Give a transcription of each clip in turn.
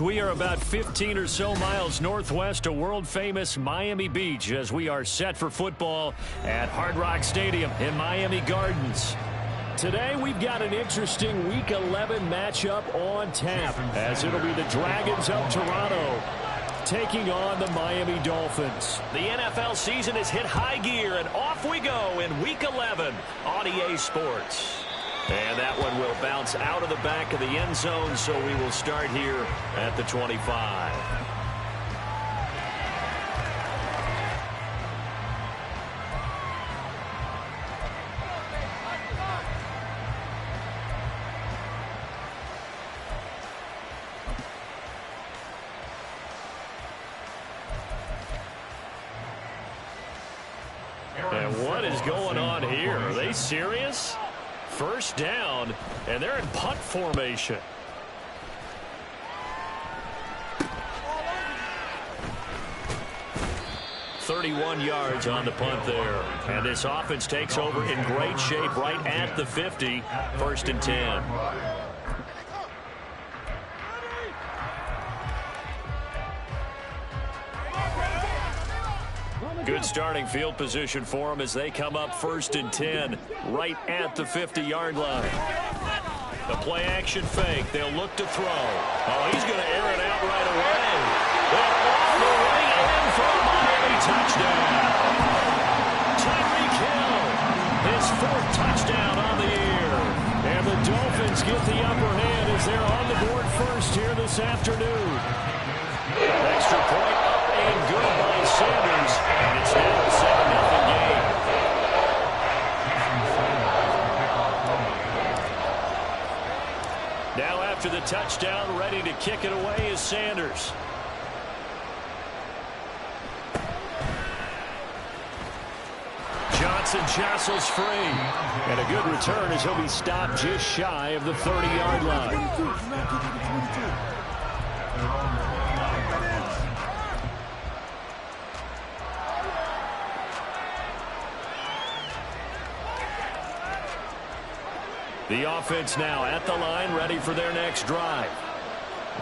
We are about 15 or so miles northwest of world-famous Miami Beach as we are set for football at Hard Rock Stadium in Miami Gardens. Today, we've got an interesting Week 11 matchup on tap, as it'll be the Dragons of Toronto taking on the Miami Dolphins. The NFL season has hit high gear, and off we go in Week 11 on EA Sports. And that one will bounce out of the back of the end zone, so we will start here at the 25. And what is going on here? Are they serious? First down, and they're in punt formation. "31 yards on the punt there. And this offense takes over in great shape right at the 50. First and 10. Good starting field position for them as they come up first and 10 right at the 50-yard line. The play action fake. They'll look to throw. Oh, he's going to air it out right away. And off the way in for a Miami touchdown. Tyreek Hill, his fourth touchdown on the year. And the Dolphins get the upper hand as they're on the board first here this afternoon. Extra point up and good by Sanders, and it's now a 7-0 game. Now after the touchdown, ready to kick it away is Sanders. Johnson jostles free, and a good return as he'll be stopped just shy of the 30-yard line. The offense now at the line, ready for their next drive.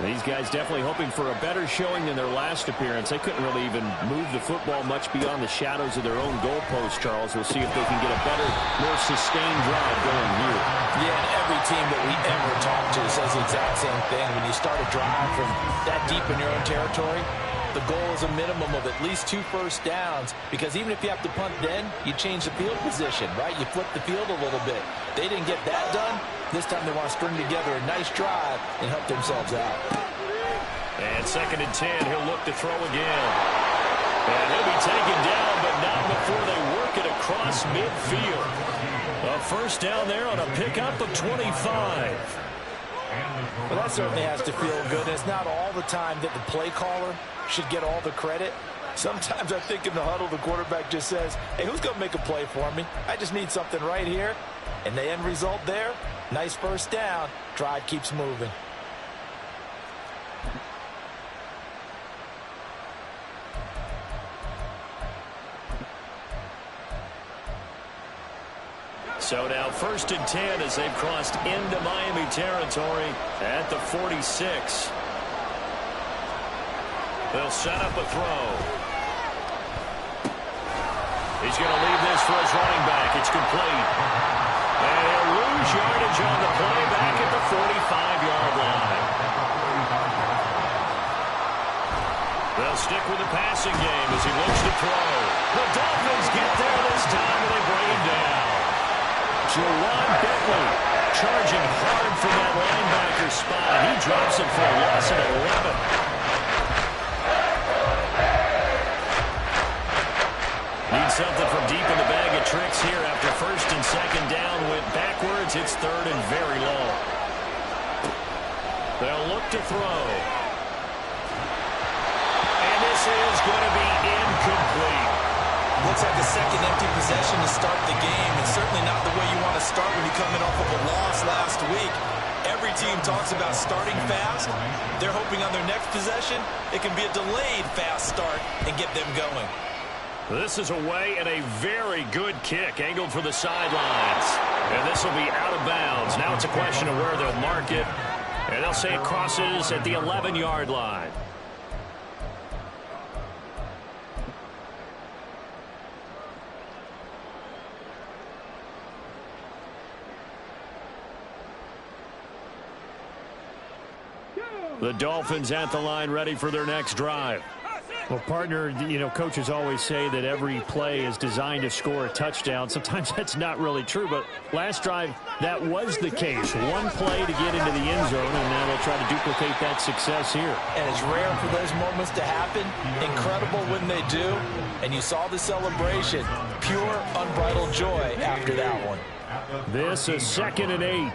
These guys definitely hoping for a better showing than their last appearance. They couldn't really even move the football much beyond the shadows of their own goalpost, Charles. We'll see if they can get a better, more sustained drive going here. Yeah, and every team that we ever talk to says the exact same thing. When you start a drive from that deep in your own territory, the goal is a minimum of at least 2 first downs, because even if you have to punt then, you change the field position, right? You flip the field a little bit. They didn't get that done. This time they want to string together a nice drive and help themselves out. And second and 10, he'll look to throw again. And he'll be taken down, but not before they work it across midfield. A first down there on a pickup of 25. Well, that certainly has to feel good. It's not all the time that the play caller should get all the credit. Sometimes I think in the huddle, the quarterback just says, hey, who's going to make a play for me? I just need something right here. And the end result there, nice first down. Drive keeps moving. So now first and 10 as they've crossed into Miami territory at the 46. They'll set up a throw. He's going to leave this for his running back. It's complete. And he'll lose yardage on the play back at the 45-yard line. They'll stick with the passing game as he looks to throw. The Dolphins get there this time and they bring him down. Jawan Bentley charging hard for that linebacker spot. He drops it for a loss of 11. Need something from deep in the bag of tricks here after first and second down went backwards. It's third and very long. They'll look to throw. And this is going to be incomplete. Looks like a second empty possession to start the game, and certainly not the way you want to start when you're coming off of a loss last week. Every team talks about starting fast. They're hoping on their next possession it can be a delayed fast start and get them going. This is away and a very good kick angled for the sidelines. And this will be out of bounds. Now it's a question of where they'll mark it. And they'll say it crosses at the 11-yard line. The Dolphins at the line ready for their next drive. Well, partner, you know, coaches always say that every play is designed to score a touchdown. Sometimes that's not really true, but last drive, that was the case. One play to get into the end zone, and now they'll try to duplicate that success here. And it's rare for those moments to happen. Incredible when they do. And you saw the celebration. Pure, unbridled joy after that one. This is 2nd and 8.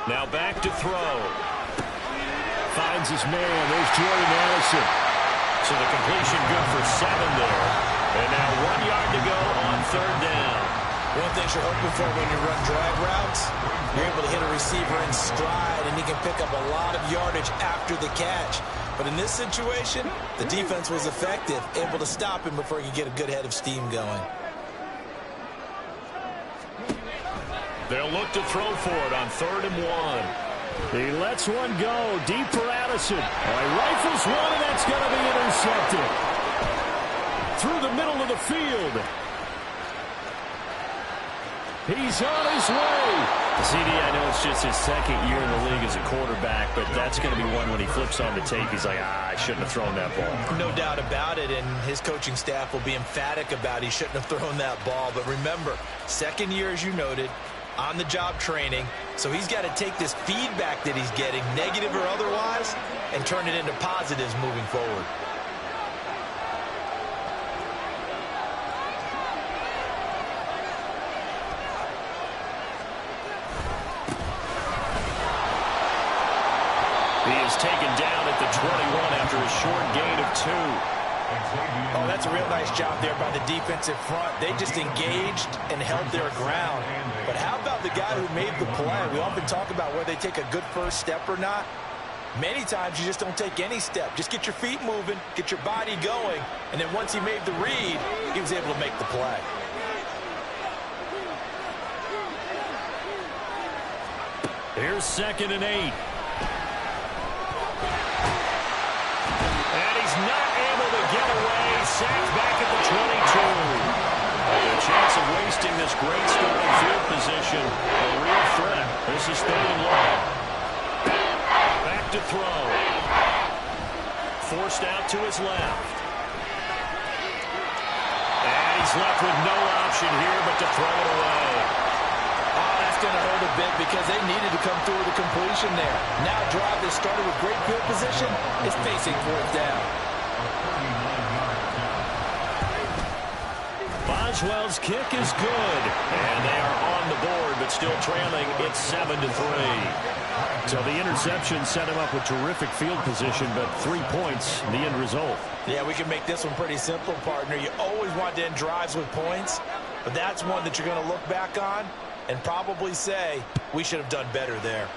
Now back to throw. Finds his man. There's Jordan Addison. So the completion good for 7 there. And now 1 yard to go on 3rd down. One thing you're hoping for when you run drag routes, you're able to hit a receiver in stride, and he can pick up a lot of yardage after the catch. But in this situation, the defense was effective, able to stop him before he could get a good head of steam going. They'll look to throw for it on 3rd and 1. He lets one go deep for Addison. He rifles one, and that's going to be intercepted. Through the middle of the field. He's on his way. CD, I know it's just his 2nd year in the league as a quarterback, but that's going to be one when he flips on the tape. He's like, I shouldn't have thrown that ball. No doubt about it, and his coaching staff will be emphatic about he shouldn't have thrown that ball. But remember, 2nd year, as you noted, on-the-job training, so he's got to take this feedback that he's getting, negative or otherwise, and turn it into positives moving forward. He is taken down at the 21 after a short gain of 2. Oh, that's a real nice job there by the defensive front. They just engaged and held their ground. But how about the guy who made the play? We often talk about whether they take a good first step or not. Many times you just don't take any step. Just get your feet moving, get your body going, and then once he made the read, he was able to make the play. Here's 2nd and 8. Not able to get away. Sacked back at the 22. A chance of wasting this great starting field position. A real threat. This is 3rd and long. Back to throw. Forced out to his left. And he's left with no option here but to throw it away. Oh, that's going to hurt a bit because they needed to come through with a completion there. Now a drive that started with great field position is facing 4th down. Boswell's kick is good. And they are on the board, but still trailing. It's 7-3. So the interception set him up with terrific field position, but 3 points, the end result. Yeah, we can make this one pretty simple, partner. You always want to end drives with points, but that's one that you're going to look back on and probably say, we should have done better there.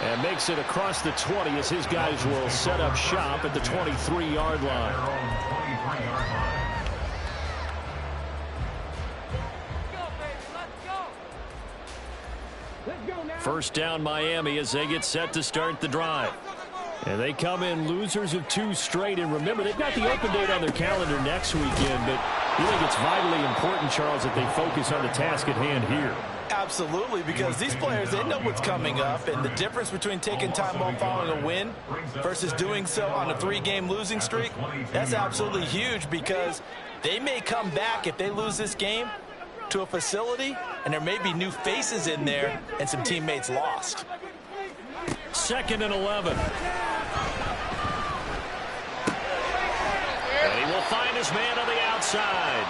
And makes it across the 20 as his guys will set up shop at the 23-yard line. First down Miami as they get set to start the drive. And they come in losers of 2 straight. And remember, they've got the open date on their calendar next weekend. But you think it's vitally important, Charles, that they focus on the task at hand here? Absolutely, because these players, they know what's coming up. And the difference between taking time off following a win versus doing so on a 3-game losing streak, that's absolutely huge because they may come back if they lose this game to a facility, and there may be new faces in there and some teammates lost. 2nd and 11. And he will find his man on the outside.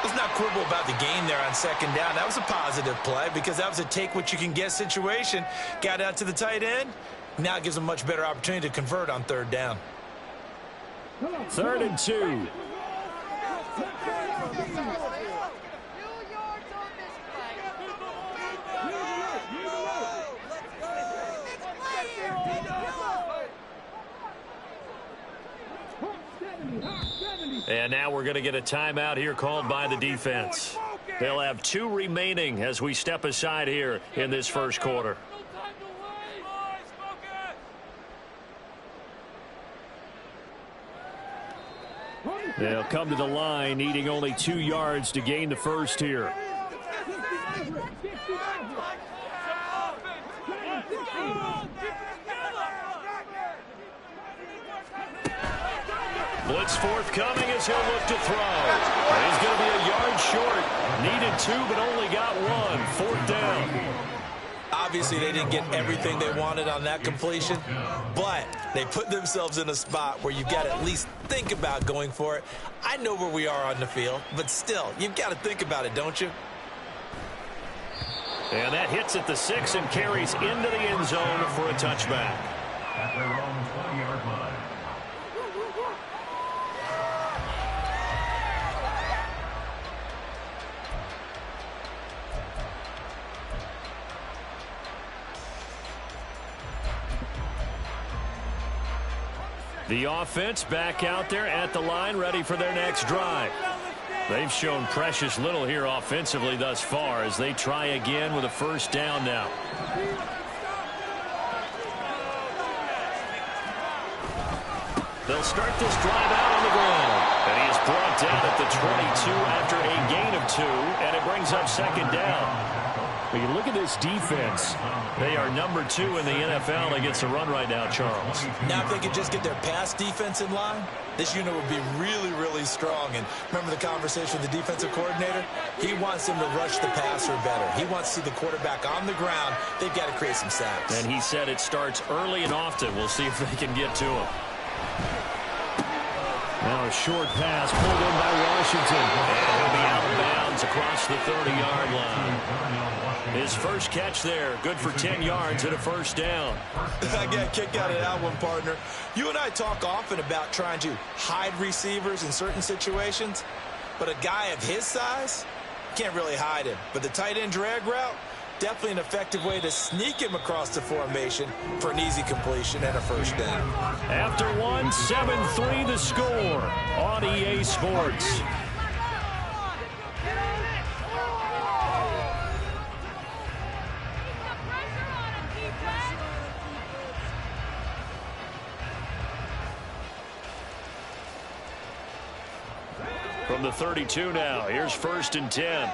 Let's not quibble about the gain there on 2nd down. That was a positive play because that was a take-what-you-can-get situation. Got out to the tight end. Now it gives them a much better opportunity to convert on 3rd down. 3rd and 2. And now we're going to get a timeout here called by the defense. They'll have 2 remaining as we step aside here in this first quarter. They'll come to the line, needing only 2 yards to gain the first here. Blitz forthcoming as he'll look to throw. He's going to be a yard short. Needed 2, but only got 1. 4th down. Obviously, they didn't get everything they wanted on that completion, but they put themselves in a spot where you've got to at least think about going for it. I know where we are on the field, but still, you've got to think about it, don't you? And that hits at the 6 and carries into the end zone for a touchback. At their own 20-yard line. The offense back out there at the line, ready for their next drive. They've shown precious little here offensively thus far as they try again with a first down now. They'll start this drive out on the ground. And he is brought down at the 22 after a gain of 2, and it brings up 2nd down. When you look at this defense, they are number 2 in the NFL against the run right now, Charles. Now, if they could just get their pass defense in line, this unit would be really, really strong. And remember the conversation with the defensive coordinator? He wants them to rush the passer better. He wants to see the quarterback on the ground. They've got to create some sacks. And he said it starts early and often. We'll see if they can get to him. Now a short pass pulled in by Washington. And he'll be out of bounds across the 30-yard line. His first catch there, good for 10 yards and a first down. I got a kick out of that one, partner. You and I talk often about trying to hide receivers in certain situations, but a guy of his size, can't really hide him. But the tight end drag route, definitely an effective way to sneak him across the formation for an easy completion and a first down. After 1, 7-3 the score on EA Sports. From the 32 now, here's 1st and 10.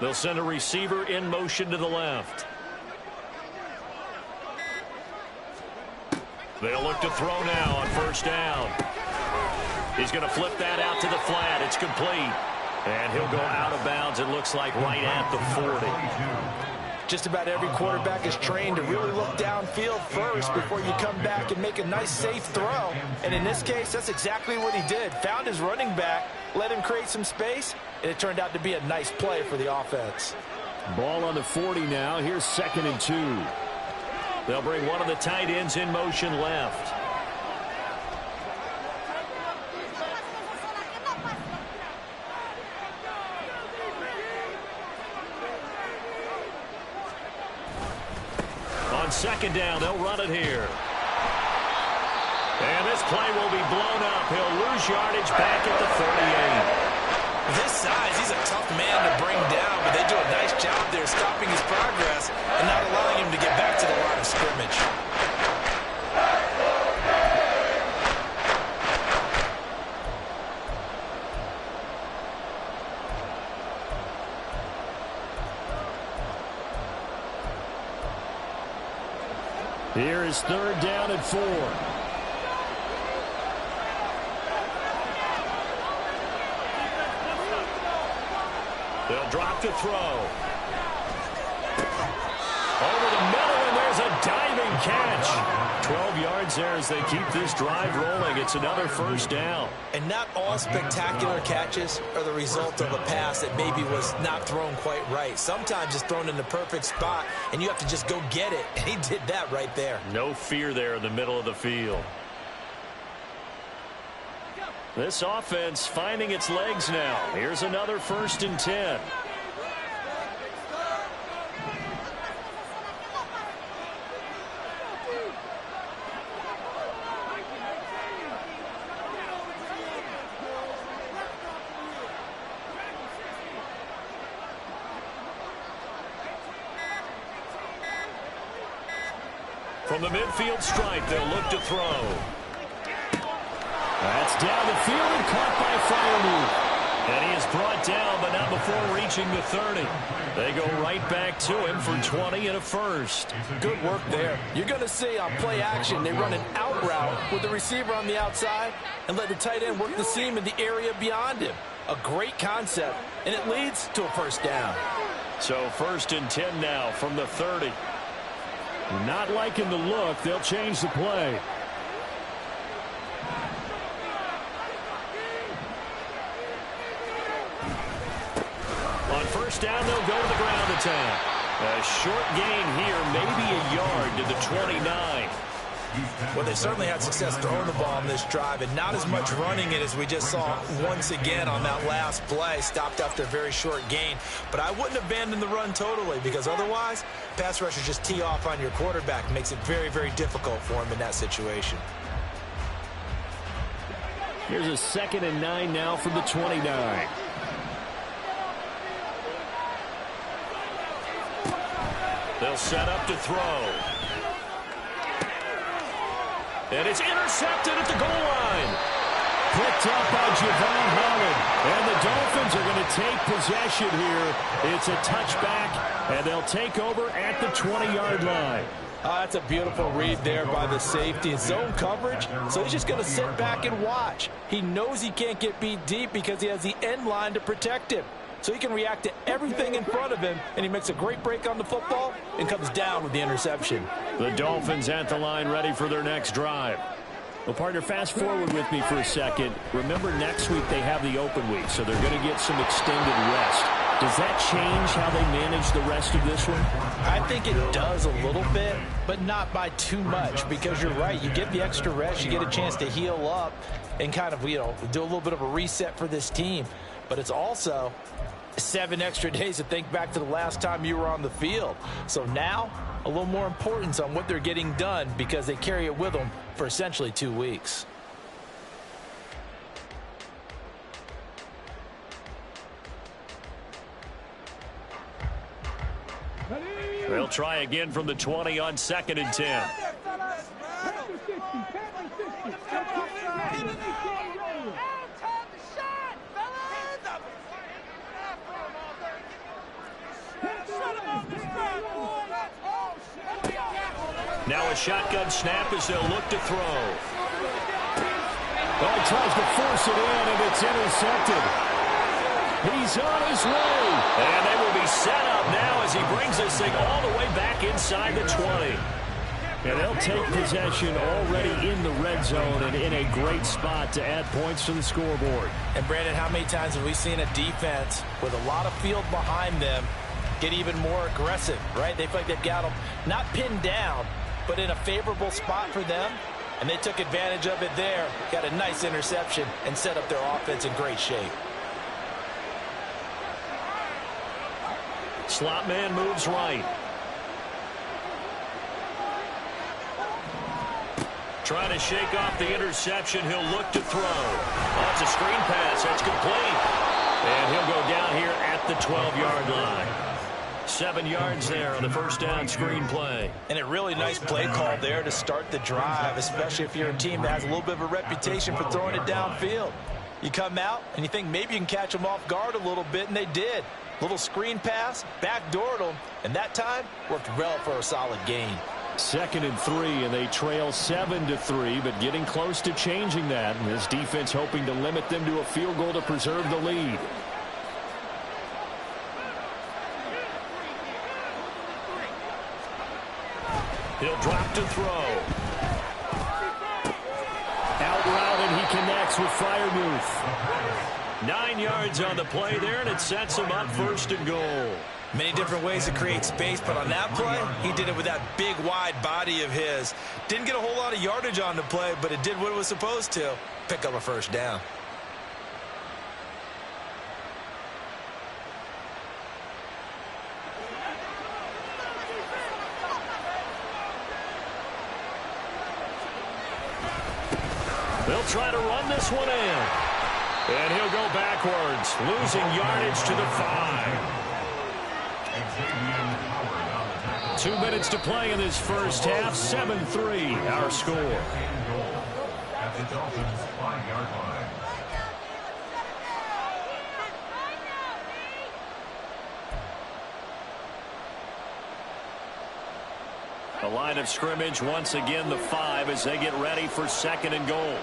They'll send a receiver in motion to the left. They'll look to throw now on first down. He's going to flip that out to the flat. It's complete. And he'll go out of bounds, it looks like, right at the 40. Just about every quarterback is trained to really look downfield first before you come back and make a nice, safe throw. And in this case, that's exactly what he did. Found his running back, let him create some space, and it turned out to be a nice play for the offense. Ball on the 40 now. Here's 2nd and 2. They'll bring one of the tight ends in motion left. On 2nd down, they'll run it here. And this play will be blown up. He'll lose yardage back at the 38. This size, he's a tough man to bring down, but they do a nice job there stopping his progress and not allowing him to get back to the line of scrimmage. Here is 3rd down and 4. They'll drop to throw. Over the middle, and there's a diving catch. 12 yards there as they keep this drive rolling. It's another first down. And not all spectacular catches are the result of a pass that maybe was not thrown quite right. Sometimes it's thrown in the perfect spot, and you have to just go get it. And he did that right there. No fear there in the middle of the field. This offense finding its legs now. Here's another 1st and 10. From the midfield stripe, they'll look to throw. That's down the field and caught by Firemove. And he is brought down, but not before reaching the 30. They go right back to him for 20 and a first. Good work there. You're going to see on play action, they run an out route with the receiver on the outside and let the tight end work the seam in the area beyond him. A great concept, and it leads to a first down. So 1st and 10 now from the 30. Not liking the look. They'll change the play. On 1st down, they'll go to the ground attack. A short gain here, maybe a yard to the 29. Well, they certainly had success throwing the ball on this drive, and not as much running it as we just saw once again on that last play. Stopped after a very short gain. But I wouldn't abandon the run totally, because otherwise, pass rushers just tee off on your quarterback. Makes it very, very difficult for him in that situation. Here's a 2nd and 9 now from the 29. They'll set up to throw. And it's intercepted at the goal line. Picked up by Javon Holland. And the Dolphins are going to take possession here. It's a touchback, and they'll take over at the 20-yard line. That's a beautiful read there by the safety. Zone coverage, so he's just going to sit back and watch. He knows he can't get beat deep because he has the end line to protect him. So he can react to everything in front of him, and he makes a great break on the football and comes down with the interception. The Dolphins at the line ready for their next drive. Well, partner, fast forward with me for a second. Remember, next week they have the open week, so they're going to get some extended rest. Does that change how they manage the rest of this one? I think it does a little bit, but not by too much, because you're right. You get the extra rest, you get a chance to heal up and kind of, do a little bit of a reset for this team. But it's also 7 extra days to think back to the last time you were on the field. So now, a little more importance on what they're getting done because they carry it with them for essentially 2 weeks. They'll try again from the 20 on 2nd and 10. Now a shotgun snap as they'll look to throw. He tries to force it in, and it's intercepted. He's on his way. And they will be set up now as he brings this thing all the way back inside the 20. And they'll take possession already in the red zone and in a great spot to add points to the scoreboard. And, Brandon, how many times have we seen a defense with a lot of field behind them get even more aggressive, right? They feel like they've got them not pinned down, but in a favorable spot for them, and they took advantage of it there, got a nice interception, and set up their offense in great shape. Slot man moves right. Trying to shake off the interception. He'll look to throw. Oh, it's a screen pass. That's complete. And he'll go down here at the 12-yard line. 7 yards there on the first down screen play. And a really nice play call there to start the drive, especially if you're a team that has a little bit of a reputation for throwing it downfield. You come out and you think maybe you can catch them off guard a little bit, and they did. Little screen pass, backdoored them, and that time worked well for a solid gain. 2nd and 3, and they trail 7-3, but getting close to changing that. And this defense hoping to limit them to a field goal to preserve the lead. He'll drop to throw. Out route, and he connects with Freiermuth. 9 yards on the play there, and it sets him up 1st and goal. Many different ways to create space, but on that play, he did it with that big, wide body of his. Didn't get a whole lot of yardage on the play, but it did what it was supposed to. Pick up a 1st down. They'll try to run this one in. And he'll go backwards, losing yardage to the 5. 2 minutes to play in this first half. 7-3, our score. At the Dolphins' 5-yard line. The line of scrimmage, once again, the 5 as they get ready for 2nd and goal.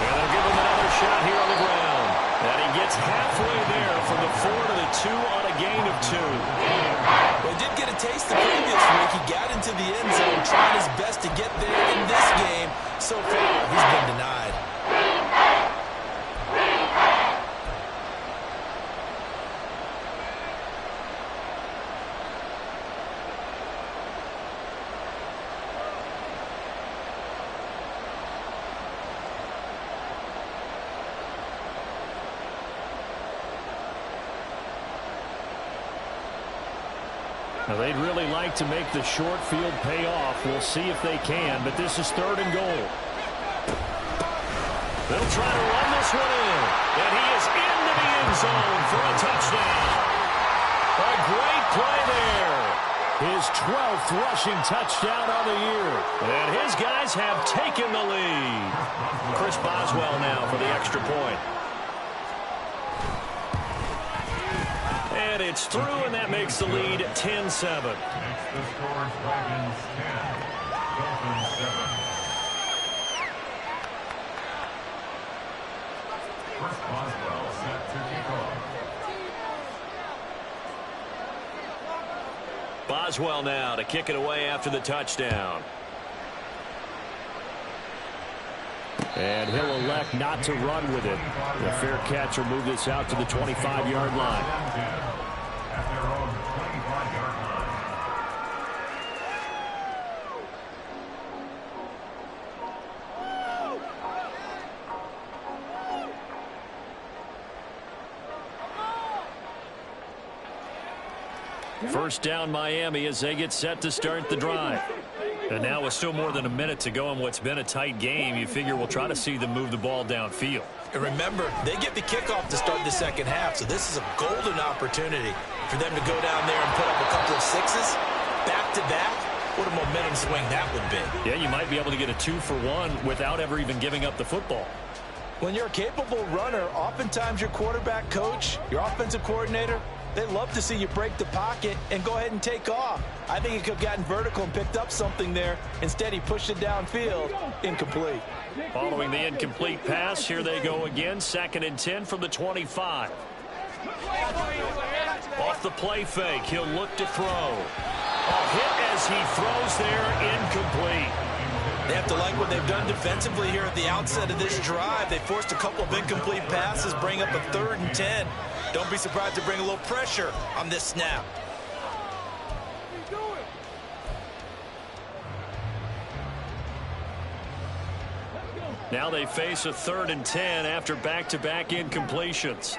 And they'll give him another shot here on the ground. And he gets halfway there from the 4 to the 2 on a gain of 2. Well, he did get a taste the previous week. He got into the end zone, trying his best to get there in this game. So far, he's been denied. Now, they'd really like to make the short field pay off. We'll see if they can, but this is 3rd and goal. They'll try to run this one in. And he is into the end zone for a touchdown. A great play there. His 12th rushing touchdown on the year. And his guys have taken the lead. Chris Boswell now for the extra point. And it's through, and that makes the lead 10-7. Next, the score is Ravens 10, Dolphins 7. Chris Boswell set to kick off. Boswell now to kick it away after the touchdown. And he'll elect not to run with it. The fair catch will move this out to the 25-yard line. At their own 25-yard line. First down, Miami, as they get set to start the drive. And now with still more than a minute to go in what's been a tight game, you figure we'll try to see them move the ball downfield. And remember, they get the kickoff to start the 2nd half, so this is a golden opportunity for them to go down there and put up a couple of 6s back-to-back. What a momentum swing that would be. Yeah, you might be able to get a 2-for-1 without ever even giving up the football. When you're a capable runner, oftentimes your quarterback coach, your offensive coordinator, they love to see you break the pocket and go ahead and take off. I think he could have gotten vertical and picked up something there. Instead, he pushed it downfield. Incomplete. Following the incomplete pass, here they go again. 2nd and 10 from the 25. Off the play fake, he'll look to throw. A hit as he throws there, incomplete. They have to like what they've done defensively here at the outset of this drive. They forced a couple of incomplete passes, bring up a 3rd and 10. Don't be surprised to bring a little pressure on this snap. Now they face a 3rd and 10 after back-to-back incompletions.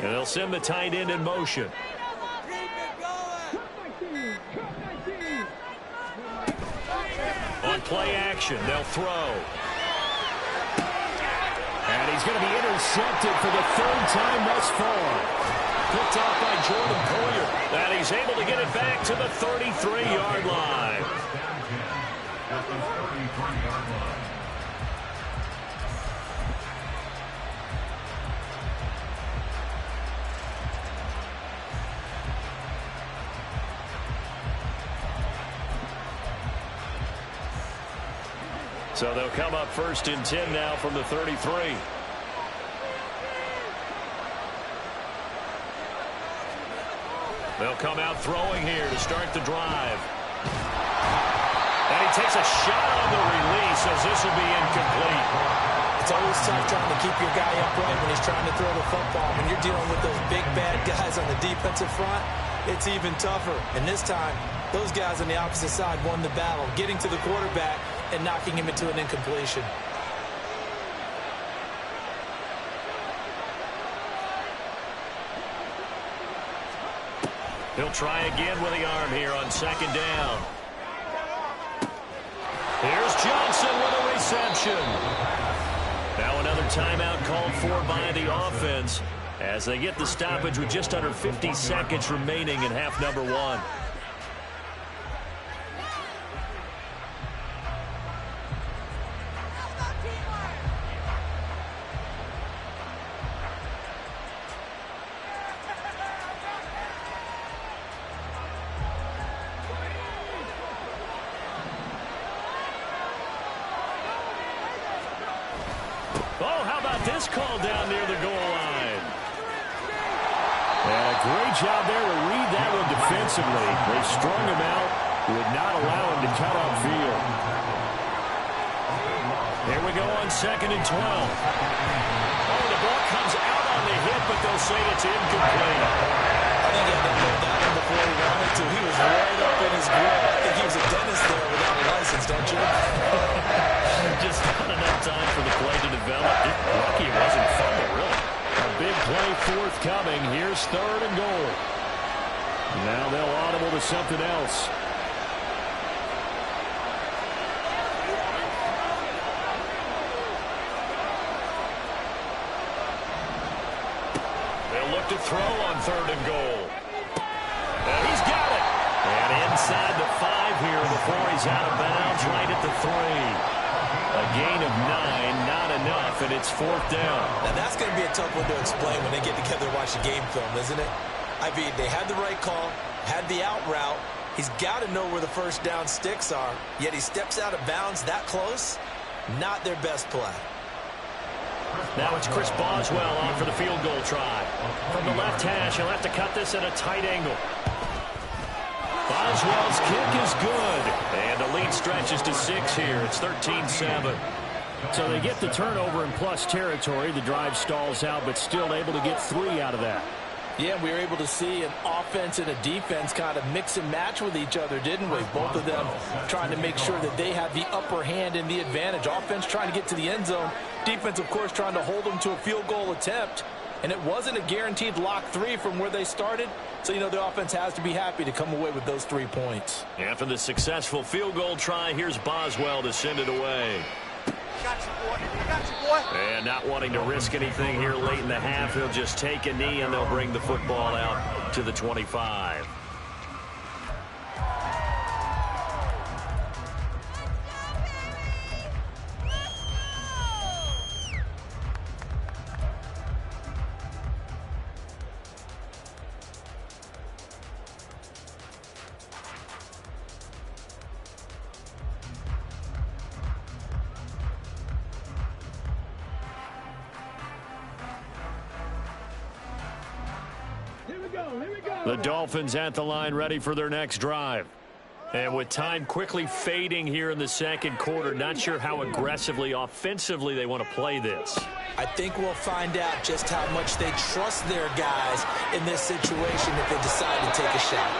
And they'll send the tight end in motion. On play action, they'll throw. And he's going to be intercepted for the 3rd time thus far. Picked off by Jordan Poyer. And he's able to get it back to the 33-yard line. At the 33-yard line. So they'll come up 1st and 10 now from the 33. They'll come out throwing here to start the drive. And he takes a shot on the release as this will be incomplete. It's always tough trying to keep your guy upright when he's trying to throw the football. When you're dealing with those big, bad guys on the defensive front, it's even tougher. And this time, those guys on the opposite side won the battle, getting to the quarterback and knocking him into an incompletion. He'll try again with the arm here on 2nd down. Here's Johnson with a reception. Now another timeout called for by the offense as they get the stoppage with just under 50 seconds remaining in half number 1. Oh, how about this call down near the goal line? And a great job there to read that one defensively. They strung him out, would not allow him to cut upfield. Here we go on 2nd and 12. Oh, the ball comes out on the hit, but they'll say it's incomplete. I think he had to know that one before he wanted to. He was right up in his grill. I think he was a dentist there without a license, don't you? Just not enough time for the play to develop. Lucky it wasn't fumble, really. A big play forthcoming. Here's 3rd and goal. Now they'll audible to something else. They'll look to throw on 3rd and goal. And he's got it. And inside the 5 here before he's out of bounds, right at the 3. A gain of 9, not enough, and it's 4th down. Now that's going to be a tough one to explain when they get together and watch the game film, isn't it? I mean, they had the right call, had the out route. He's got to know where the 1st down sticks are, yet he steps out of bounds that close. Not their best play. Now it's Chris Boswell on for the field goal try. From the left hash, he'll have to cut this at a tight angle. Boswell's kick is good. And the lead stretches to 6 here. It's 13-7. So they get the turnover in plus territory. The drive stalls out, but still able to get 3 out of that. Yeah, we were able to see an offense and a defense kind of mix and match with each other, didn't we? Both of them trying to make sure that they have the upper hand and the advantage. Offense trying to get to the end zone. Defense, of course, trying to hold them to a field goal attempt. And it wasn't a guaranteed lock 3 from where they started. So, you know, the offense has to be happy to come away with those 3 points. After the successful field goal try, here's Boswell to send it away. Got you, boy. Got you, boy. And not wanting to risk anything here late in the half, he'll just take a knee and they'll bring the football out to the 25. The Dolphins at the line ready for their next drive. And with time quickly fading here in the 2nd quarter, not sure how aggressively, offensively they want to play this. I think we'll find out just how much they trust their guys in this situation if they decide to take a shot.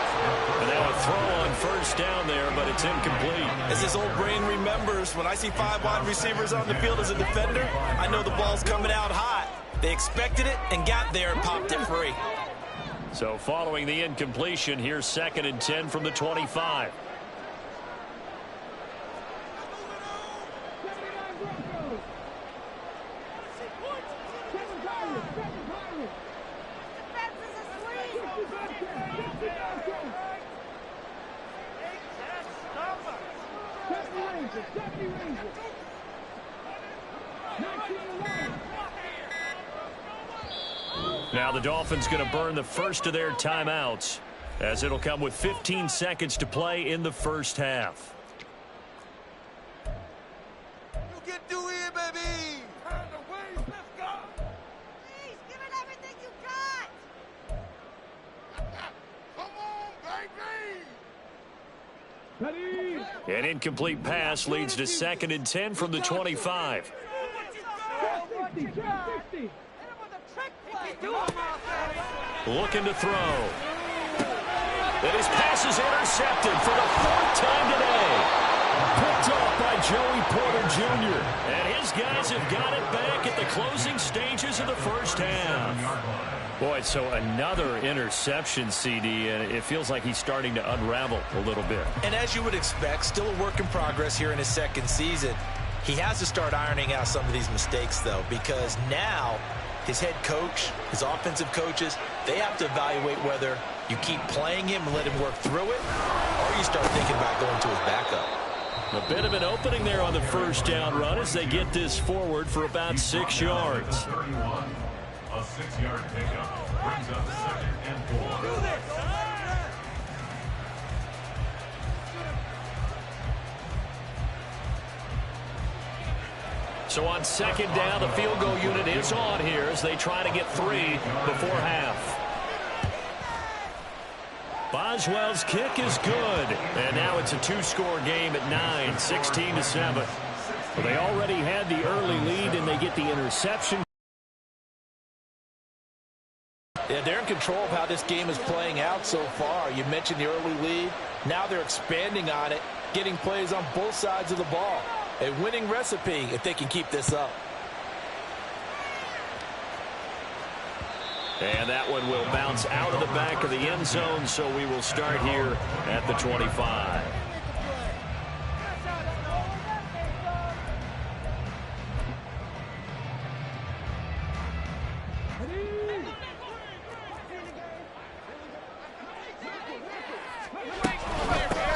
And now a throw on 1st down there, but it's incomplete. As his old brain remembers, when I see 5 wide receivers on the field as a defender, I know the ball's coming out hot. They expected it and got there and popped it free. So following the incompletion, here's 2nd and 10 from the 25. Now the Dolphins going to burn the first of their timeouts as it'll come with 15 seconds to play in the 1st half. do here, baby? Turn the waves, let's go! Please, give it everything you got! Come on, baby! An incomplete pass leads to 2nd and 10 from the 25. Looking to throw. And his pass is intercepted for the 4th time today. Picked off by Joey Porter Jr. And his guys have got it back at the closing stages of the first half. Boy, so another interception, CD, and it feels like he's starting to unravel a little bit. And as you would expect, still a work in progress here in his 2nd season. He has to start ironing out some of these mistakes, though, because now his head coach, his offensive coaches, they have to evaluate whether you keep playing him and let him work through it, or you start thinking about going to his backup. A bit of an opening there on the first down run as they get this forward for about 6 yards. 31, a 6-yard pickup brings up 2nd and 4. So on 2nd down, the field goal unit is on here as they try to get 3 before half. Boswell's kick is good. And now it's a 2-score game at 9, 16-7. Well, they already had the early lead, and they get the interception. Yeah, they're in control of how this game is playing out so far. You mentioned the early lead. Now they're expanding on it, getting plays on both sides of the ball. A winning recipe if they can keep this up. And that one will bounce out of the back of the end zone, so we will start here at the 25.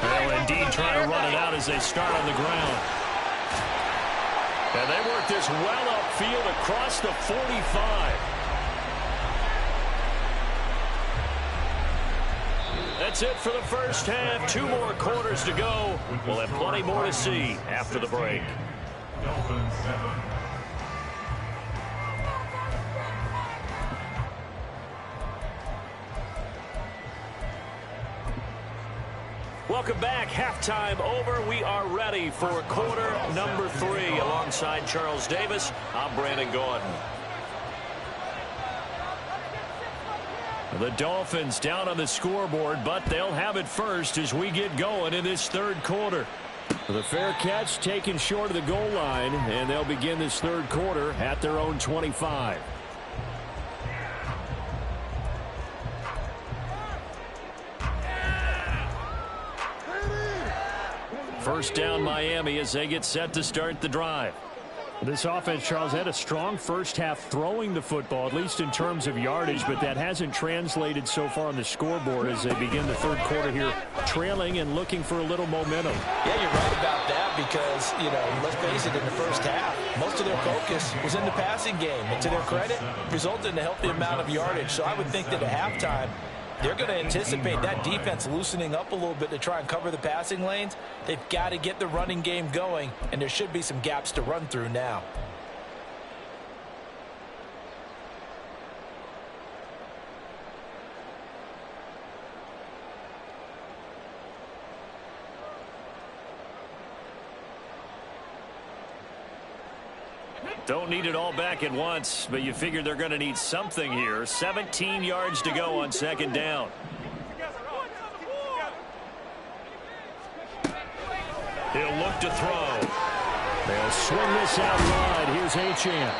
They'll indeed try to run it out as they start on the ground. And they work this well upfield across the 45. That's it for the first half. 2 more quarters to go. We'll have plenty more to see after the break. Dolphins 7. Welcome back. Halftime over. We are ready for quarter number 3. Alongside Charles Davis, I'm Brandon Gordon. The Dolphins down on the scoreboard, but they'll have it first as we get going in this 3rd quarter. The fair catch taken short of the goal line, and they'll begin this 3rd quarter at their own 25. First down Miami as they get set to start the drive. This offense, Charles, had a strong first half throwing the football, at least in terms of yardage, but that hasn't translated so far on the scoreboard as they begin the 3rd quarter here, trailing and looking for a little momentum. Yeah, you're right about that because, you know, let's face it, in the first half, most of their focus was in the passing game. And to their credit, resulted in a healthy amount of yardage. So I would think that at halftime, they're going to anticipate that defense loosening up a little bit to try and cover the passing lanes. They've got to get the running game going, and there should be some gaps to run through now. Don't need it all back at once, but you figure they're going to need something here. 17 yards to go on 2nd down. He'll look to throw. They'll swing this out wide. Here's Achane.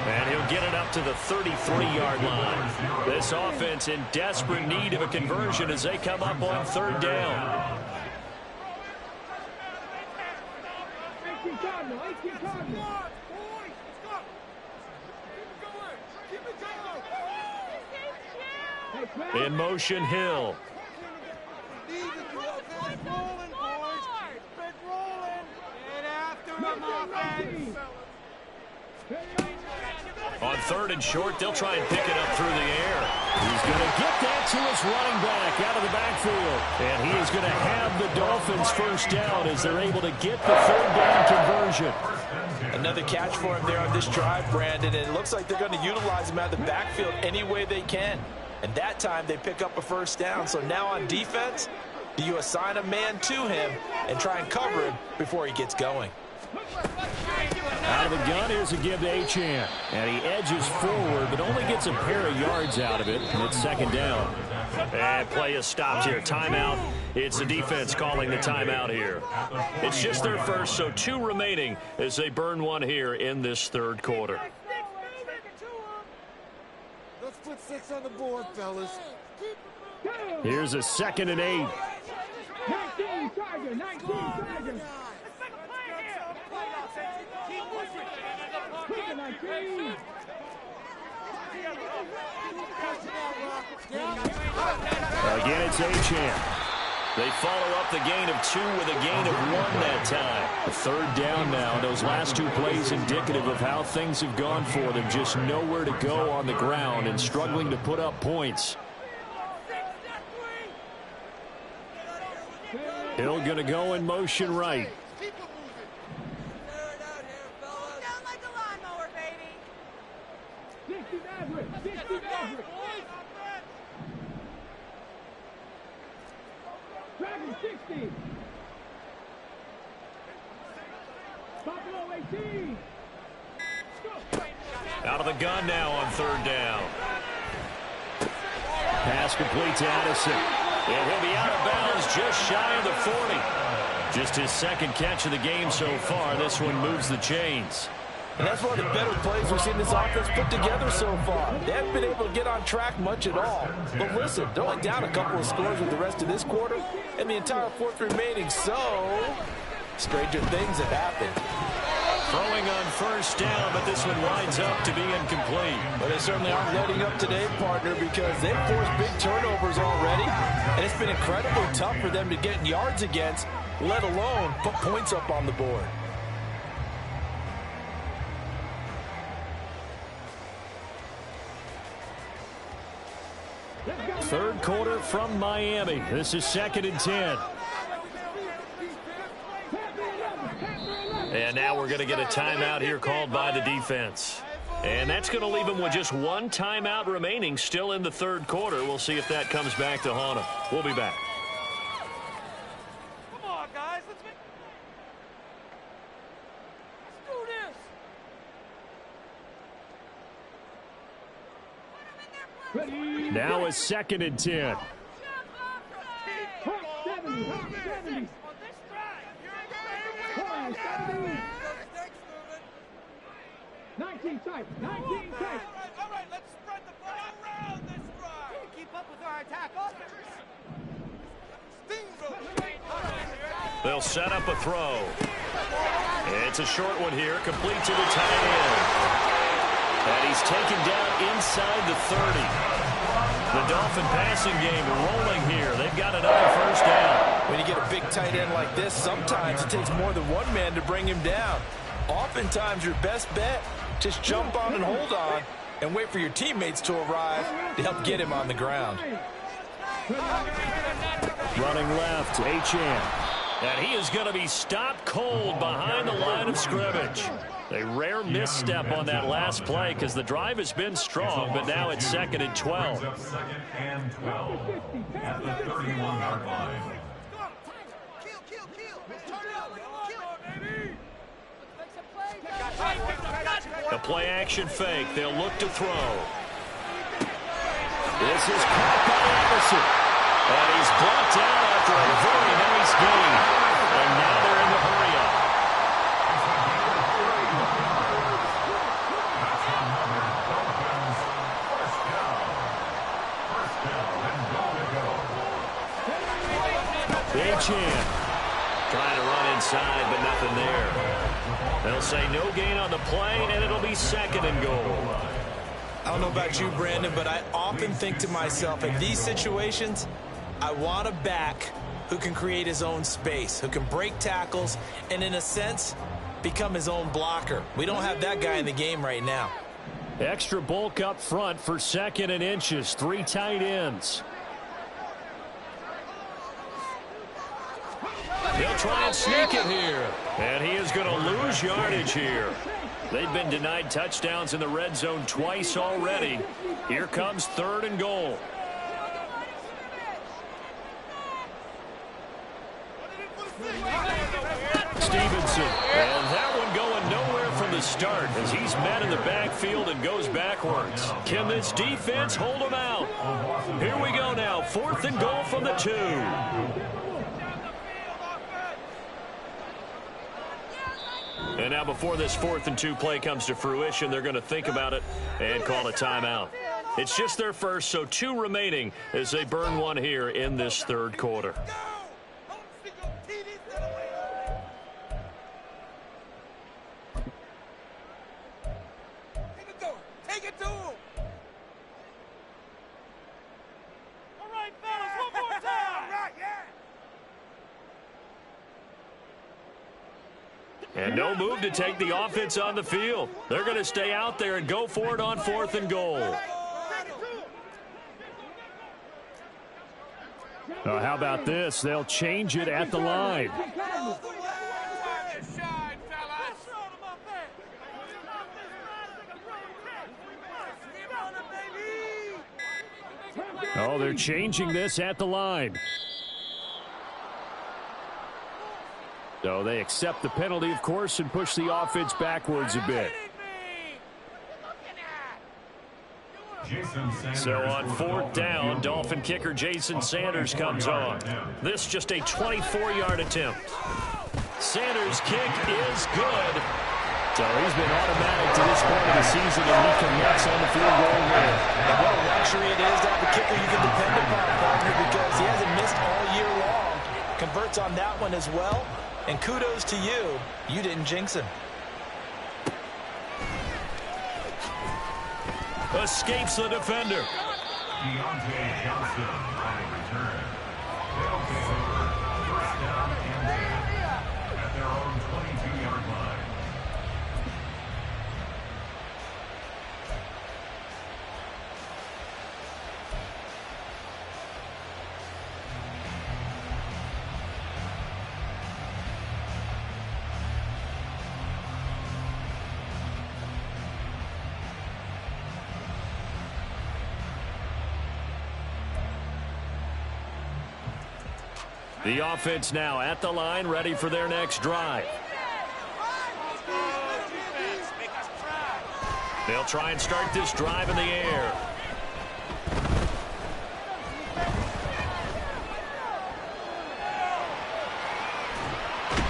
And he'll get it up to the 33-yard line. This offense in desperate need of a conversion as they come up on 3rd down. In motion, Hill. On 3rd and short, they'll try and pick it up through the air. He's going to get that to his running back out of the backfield. And he is going to have the Dolphins first down as they're able to get the 3rd down conversion. Another catch for him there on this drive, Brandon, and it looks like they're going to utilize him out of the backfield any way they can. And that time they pick up a first down. So now on defense, do you assign a man to him and try and cover him before he gets going? Out of the gun, here's a give to Achan. And he edges forward, but only gets a pair of yards out of it. And it's second down. And play is stopped here. Timeout. It's the defense calling the timeout here. It's just their first, so 2 remaining as they burn one here in this third quarter. Let's put 6 on the board, fellas. Here's a 2nd and 8. 19 Tiger, 19 Tiger. Again, it's Achan. They follow up the gain of 2 with a gain of 1 that time. A third down now. Those last 2 plays indicative of how things have gone for them. Just nowhere to go on the ground and struggling to put up points. Hill going to go in motion right. Down like a lawnmower, baby. 60 Maverick, 60 Maverick. Dragon 60. Buffalo 18. Out of the gun now on third down. Pass complete to Addison. And he'll be out of bounds just shy of the 40. Just his 2nd catch of the game so far. This one moves the chains. And that's one of the better plays we've seen this offense put together so far. They haven't been able to get on track much at all. But listen, they're only down a couple of scores with the rest of this quarter and the entire 4th remaining. So, stranger things have happened. Throwing on first down, but this one winds up to be incomplete. But they certainly aren't letting up today, partner, because they've forced big turnovers already. And it's been incredibly tough for them to get yards against, let alone put points up on the board. Third quarter from Miami. This is 2nd and 10. And now we're going to get a timeout here called by the defense. And that's going to leave them with just 1 timeout remaining still in the third quarter. We'll see if that comes back to haunt them. We'll be back. Come on, guys. Let's do this. Ready. Now it's 2nd and 10. Hawk 70, Hawk 70. Corner 70. 19 tight, 19 tight. All right, let's spread the ball around this drive. Can't keep up with our attack offense. They'll set up a throw. It's a short one here, complete to the tight end. And he's taken down inside the 30. The Dolphin passing game rolling here. They've got another first down. When you get a big tight end like this, sometimes it takes more than one man to bring him down. Oftentimes, your best bet, just jump on and hold on and wait for your teammates to arrive to help get him on the ground. Running left, Achan. And he is going to be stopped cold behind the line of scrimmage. A rare misstep on that last play because the drive has been strong, but now it's 2nd and 12. 2nd and 12 at the 31-yard line. Kill. Turn it up. Kill. The play action fake. They'll look to throw. This is caught by Anderson. And he's brought down after a very nice gain. And now they're in the hurry-up. Achan trying to run inside, but nothing there. They'll say no gain on the play, and it'll be 2nd and goal. I don't know about you, Brandon, but I often think to myself, in these situations, I want a back who can create his own space, who can break tackles, and in a sense, become his own blocker. We don't have that guy in the game right now. Extra bulk up front for 2nd and inches. 3 tight ends. They'll try and sneak it here. And he is going to lose yardage here. They've been denied touchdowns in the red zone twice already. Here comes 3rd and goal. Stevenson. And that one going nowhere from the start as he's met in the backfield and goes backwards. Can this defense hold him out? Here we go now. 4th and goal from the 2. And now before this 4th and 2 play comes to fruition, they're going to think about it and call a timeout. It's just their first, so 2 remaining as they burn one here in this 3rd quarter. Take it to him. All right, fellas, one more time. All right, yeah. And no move to take the offense on the field. They're going to stay out there and go for it on 4th and goal. How about this? They'll change it at the line. Oh, they're changing this at the line. So they accept the penalty, of course, and push the offense backwards a bit. So on 4th down, Dolphin kicker Jason Sanders comes on. This just a 24-yard attempt. Sanders' kick is good. So he's been automatic to this point of the season, and he connects on the field goal line. And what a luxury it is to have a kicker you can depend upon, partner, because he hasn't missed all year long. Converts on that one as well. And kudos to you. You didn't jinx him. Escapes the defender. Deontay Johnson on the return. They'll take over 1st down and 10 at their own 22-yard line. The offense now at the line, ready for their next drive. They'll try and start this drive in the air.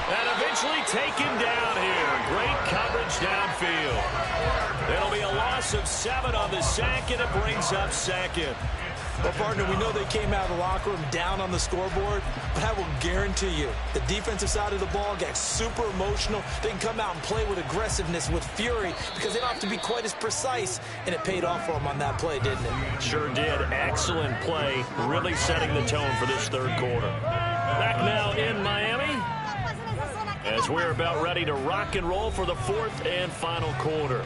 And eventually taken down here. Great coverage downfield. It'll be a loss of 7 on the sack, and it brings up 2nd. Well, partner, we know they came out of the locker room down on the scoreboard, but I will guarantee you the defensive side of the ball got super emotional. They can come out and play with aggressiveness, with fury, because they don't have to be quite as precise, and it paid off for them on that play, didn't it? Sure did. Excellent play, really setting the tone for this 3rd quarter. Back now in Miami as we're about ready to rock and roll for the 4th and final quarter.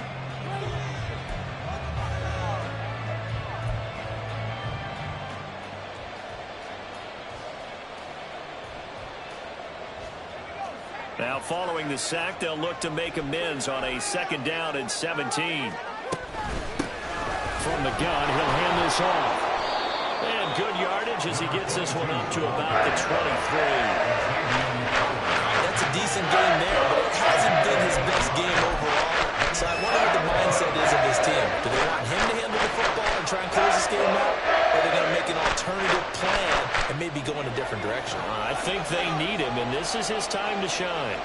Now following the sack, they'll look to make amends on a 2nd down and 17. From the gun, he'll hand this off. And good yardage as he gets this one up to about the 23. That's a decent game there, but it hasn't been his best game overall. So I wonder what the mindset is of his team. Do they want him to handle the football and try and close this game out? Or are they going to make an alternative plan and maybe go in a different direction? I think they need him, and this is his time to shine.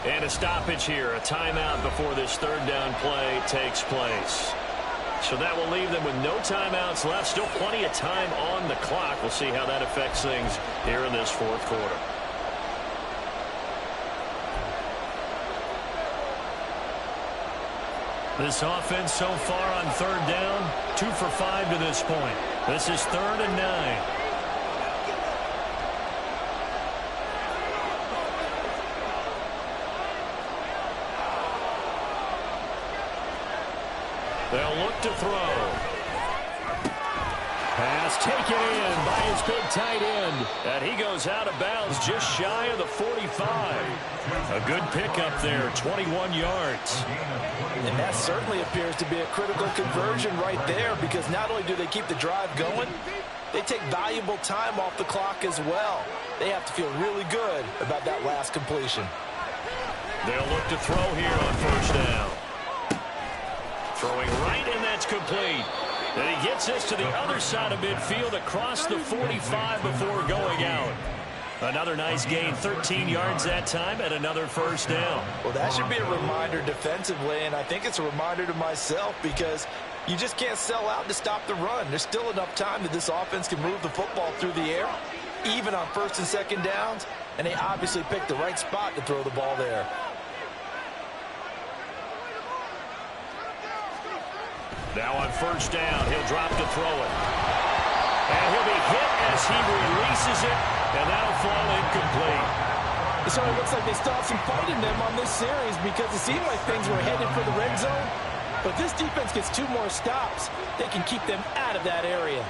And a stoppage here, a timeout before this 3rd down play takes place. So that will leave them with no timeouts left. Still plenty of time on the clock. We'll see how that affects things here in this 4th quarter. This offense so far on 3rd down, 2 for 5 to this point. This is 3rd and 9. They'll look to throw. Pass taken in by his big tight end. And he goes out of bounds just shy of the 45. A good pickup there, 21 yards. And that certainly appears to be a critical conversion right there, because not only do they keep the drive going, they take valuable time off the clock as well. They have to feel really good about that last completion. They'll look to throw here on first down. Throwing right, and that's complete. And he gets this to the other side of midfield across the 45 before going out. Another nice gain, 13 yards that time, and another first down. Well, that should be a reminder defensively, and I think it's a reminder to myself, because you just can't sell out to stop the run. There's still enough time that this offense can move the football through the air, even on first and second downs, and they obviously picked the right spot to throw the ball there. Now on first down, he'll drop to throw it. And he'll be hit as he releases it, and that'll fall incomplete. It certainly looks like they still have some fight in them on this series, because it seemed like things were headed for the red zone. But this defense gets 2 more stops. They can keep them out of that area.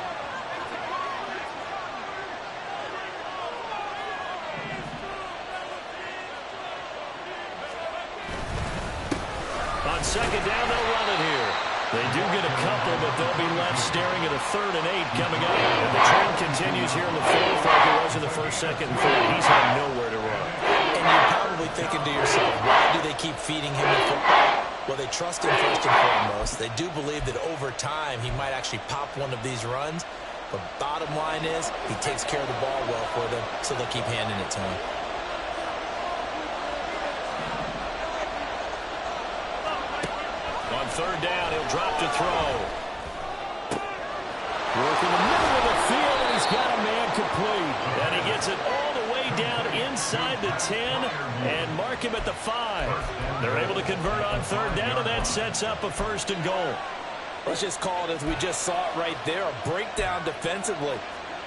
On second down, they'll run it here. They do get a couple, but they'll be left staring at a 3rd and 8 coming up. And the trend continues here in the 4th like it was in the 1st, 2nd, and 3rd. He's had nowhere to run. And you're probably thinking to yourself, why do they keep feeding him the football? Well, they trust him first and foremost. They do believe that over time he might actually pop one of these runs. But bottom line is, he takes care of the ball well for them, so they'll keep handing it to him. On 3rd down, he'll drop to throw. Work in the middle of the field, and he's got a man complete. And he gets it all the way down inside the 10 and mark him at the 5. They're able to convert on 3rd down, and that sets up a 1st and goal. Let's just call it as we just saw it right there, a breakdown defensively.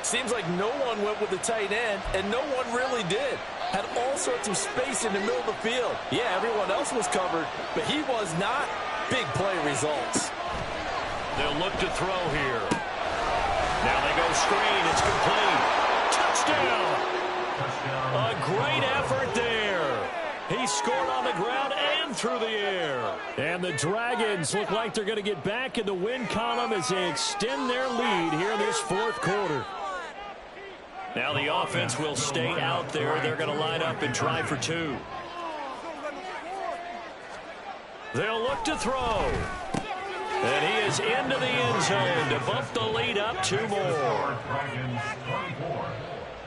Seems like no one went with the tight end, and no one really did. Had all sorts of space in the middle of the field. Yeah, everyone else was covered, but he was not. Big play results. They'll look to throw here. Now they go screen. It's complete. Touchdown. A great effort there. He scored on the ground and through the air. And the Dragons look like they're going to get back in the win column as they extend their lead here in this 4th quarter. Now the offense will stay out there. They're going to line up and try for 2. They'll look to throw. And he is into the end zone to bump the lead up 2 more. Dragons 24,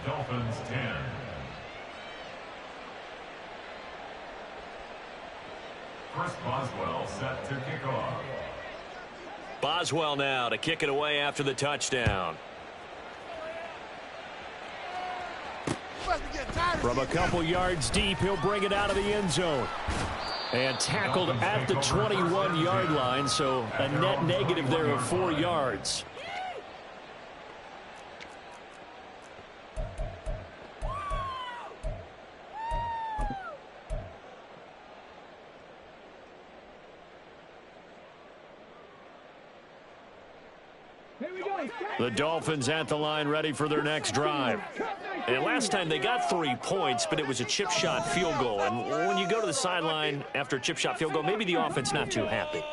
Dolphins 10. Chris Boswell set to kick off. Boswell now to kick it away after the touchdown. From a couple yards deep, he'll bring it out of the end zone. And tackled at the 21-yard line, so a net negative there of 4 yards. The Dolphins at the line ready for their next drive. And last time they got 3 points, but it was a chip shot field goal. And when you go to the sideline after a chip shot field goal, maybe the offense not too happy.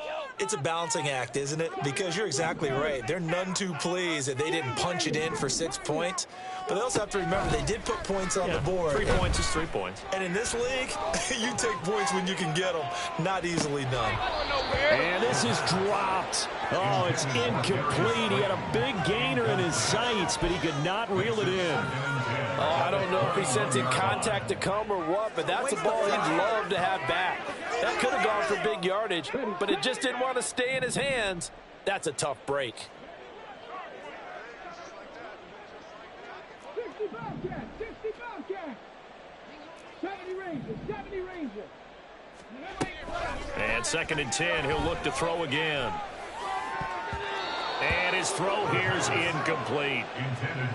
It's a balancing act, isn't it? Because you're exactly right. They're none too pleased that they didn't punch it in for 6 points. But they also have to remember they did put points on the board. 3 points is 3 points. And in this league, you take points when you can get them. Not easily done. And this is dropped. Oh, it's incomplete. He had a big gainer in his sights, but he could not reel it in. Oh, I don't know if he's sensing contact to come or what, but that's a ball he'd love to have back. That could have gone for big yardage, but it just didn't want to stay in his hands. That's a tough break. 60 Bobcat, 60 Bobcat. 70 Ranger, 70 Ranger. And 2nd and 10, he'll look to throw again. And his throw here's incomplete.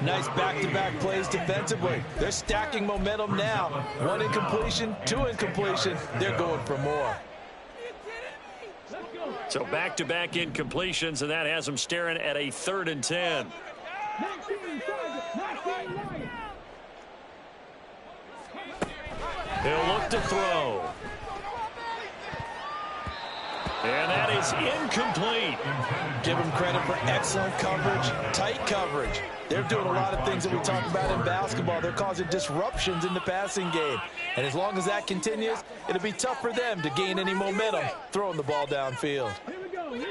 Nice back-to-back plays defensively. They're stacking momentum now. 1 incompletion, 2 incompletion. They're going for more. Let's go. So back-to-back incompletions, and that has them staring at a 3rd and 10. 19 target, 19 right. He'll look to throw. And that is incomplete. Give them credit for excellent coverage, tight coverage. They're doing a lot of things that we talk about in basketball. They're causing disruptions in the passing game. And as long as that continues, it'll be tough for them to gain any momentum throwing the ball downfield.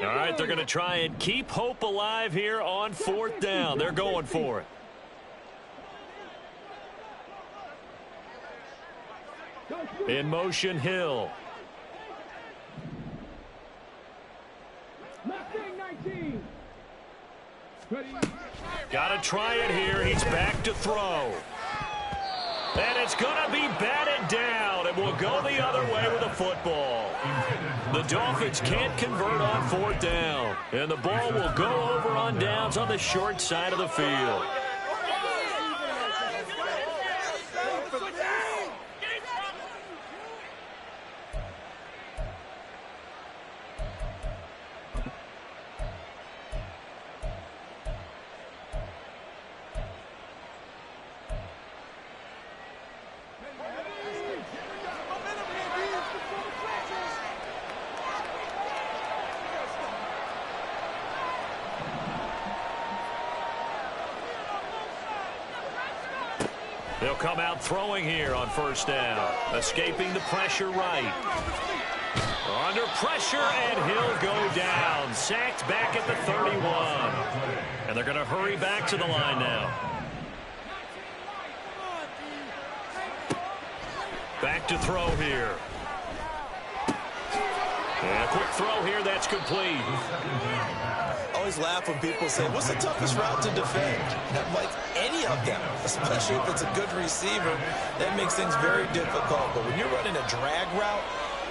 All right, they're going to try and keep hope alive here on 4th down. They're going for it. In motion, Hill. Got to try it here. He's back to throw. And it's going to be batted down, and we'll go the other way with the football. The Dolphins can't convert on 4th down, and the ball will go over on downs on the short side of the field. They'll come out throwing here on 1st down. Escaping the pressure right. Under pressure, and he'll go down. Sacked back at the 31. And they're going to hurry back to the line now. Back to throw here. And a quick throw here, that's complete. Always laugh when people say, what's the toughest route to defend? I'm like, any of them, especially if it's a good receiver, that makes things very difficult. But when you're running a drag route,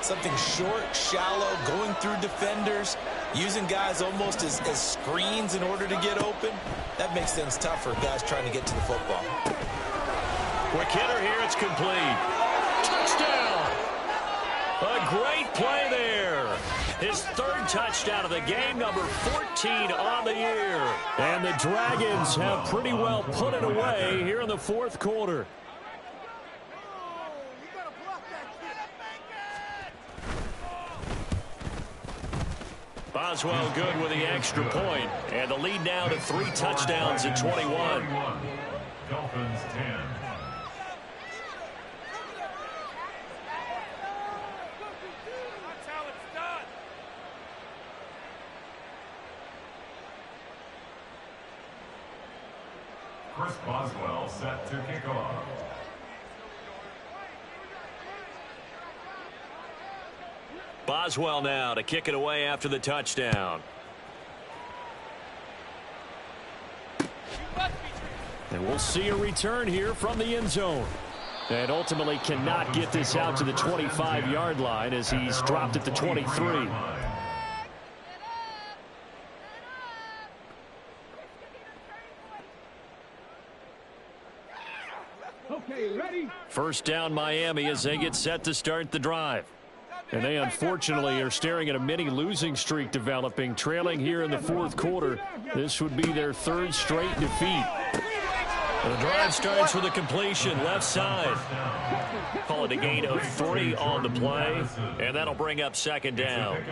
something short, shallow, going through defenders, using guys almost as screens in order to get open, that makes things tough for guys trying to get to the football. Quick hitter here, it's complete. Touchdown! A great play there. His 3rd touchdown of the game, number 14 on the year. And the Dragons have pretty well put it away here in the 4th quarter. Boswell good with the extra point. And the lead now to 3 touchdowns at 21. Dolphins 10. Chris Boswell set to kick off. Boswell now to kick it away after the touchdown. And we'll see a return here from the end zone. And ultimately cannot get this out to the 25-yard line as he's dropped at the 23. Okay, ready? 1st down Miami as they get set to start the drive. And they unfortunately are staring at a mini losing streak developing, trailing here in the 4th quarter. This would be their 3rd straight defeat. And the drive starts with a completion left side. Call it a gain of 3 on the play, and that'll bring up 2nd down.